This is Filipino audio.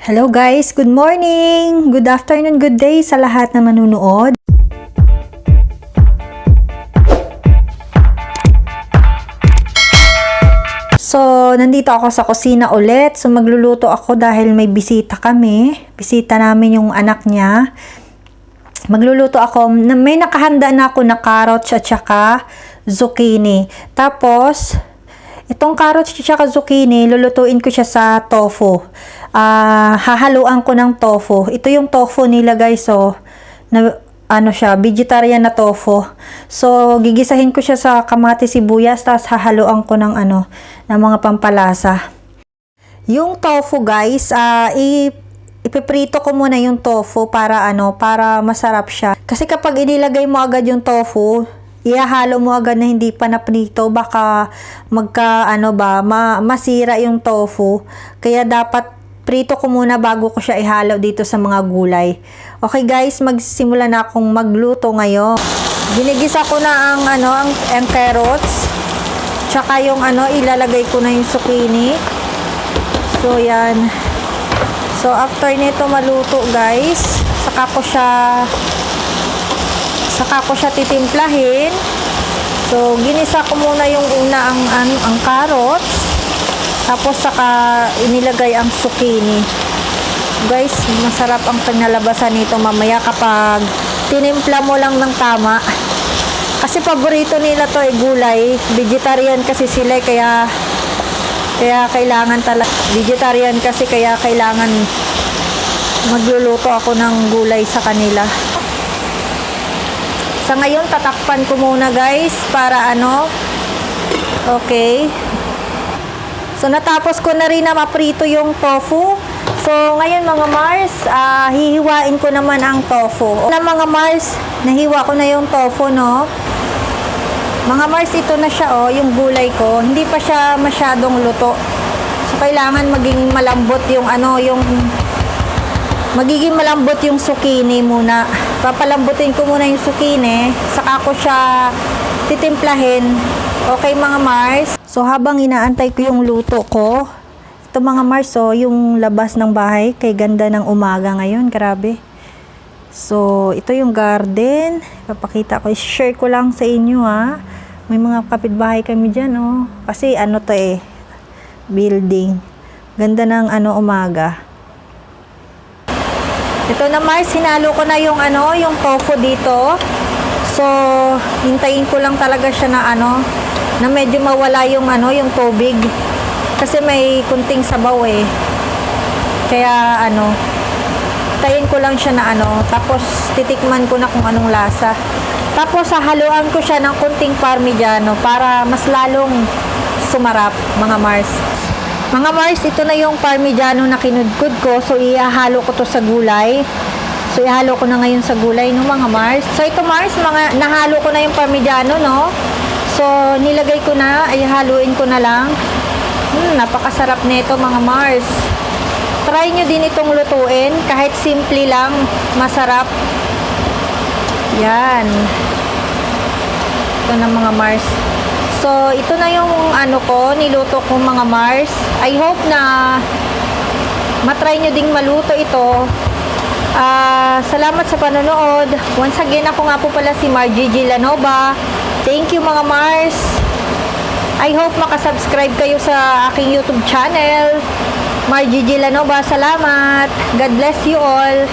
Hello guys, good morning, good afternoon, good day sa lahat na manunood. So, nandito ako sa kusina ulit. So, magluluto ako dahil may bisita kami. Bisita namin yung anak niya. Magluluto ako. May nakahanda na ako na carrots at saka zucchini. Tapos, itong carrots at saka zucchini, lulutuin ko siya sa tofu. Hahaluan ko ng tofu. Ito yung tofu nila guys, so, vegetarian na tofu. So, gigisahin ko siya sa kamatis, sibuyas, tapos hahaluan ko ng ng mga pampalasa. Yung tofu guys, ipiprito ko muna yung tofu para para masarap siya. Kasi kapag inilagay mo agad yung tofu, ihahalo mo agad na hindi pa naprito, baka masira yung tofu. Kaya dapat prito ko muna bago ko siya ihalo dito sa mga gulay. Okay guys, magsimula na akong magluto ngayon. Ginigisa ko na ang carrots. Tsaka yung ilalagay ko na yung zucchini. So yan. So after nito maluto guys, saka ko siya titimplahin. So ginisa ko muna yung una ang carrots. Tapos saka inilagay ang zucchini. Guys, masarap ang pinalabasan nito mamaya kapag tinimpla mo lang ng tama. Kasi paborito nila to gulay. Vegetarian kasi sila kaya kailangan talaga. Vegetarian kasi kaya kailangan magluluto ako ng gulay sa kanila. Sa ngayon, tatakpan ko muna guys para okay. So, natapos ko na rin na maprito yung tofu. So, ngayon mga Mars, hihiwain ko naman ang tofu. Mga Mars, nahiwa ko na yung tofu, no? Mga Mars, ito na siya, yung gulay ko. Hindi pa siya masyadong luto. So, kailangan maging malambot magiging malambot yung zucchini muna. Papalambutin ko muna yung zucchini, saka ko siya titimplahin. Okay mga Mars? So habang inaantay ko yung luto ko, ito mga Mars, yung labas ng bahay, kay ganda ng umaga ngayon, grabe. So ito yung garden, papakita ko, share ko lang sa inyo May mga kapitbahay kami dyan kasi building. Ganda ng umaga. Ito na Mars, hinalo ko na yung yung tofu dito. So, hintayin ko lang talaga siya na medyo mawala yung yung tubig. Kasi may kunting sabaw Kaya hintayin ko lang siya na tapos titikman ko na kung anong lasa. Tapos haluan ko siya ng kunting parmigiano para mas lalong sumarap mga Mars. Mga Mars, ito na yung parmigiano na kinudkod ko. So, ihahalo ko to sa gulay. So, ihalo ko na ngayon sa gulay, mga Mars. So, ito Mars, nahalo ko na yung parmigiano, no? So, nilagay ko na, haluin ko na lang. Napakasarap nito, mga Mars. Try nyo din itong lutuin. Kahit simple lang, masarap. Yan. Ito na, mga Mars. So, ito na yung niluto ko mga Mars. I hope na matry nyo ding maluto ito. Salamat sa panonood. Once again, ako nga po pala si Margie Gilanova. Thank you mga Mars. I hope makasubscribe kayo sa aking YouTube channel. Margie Gilanova, salamat. God bless you all.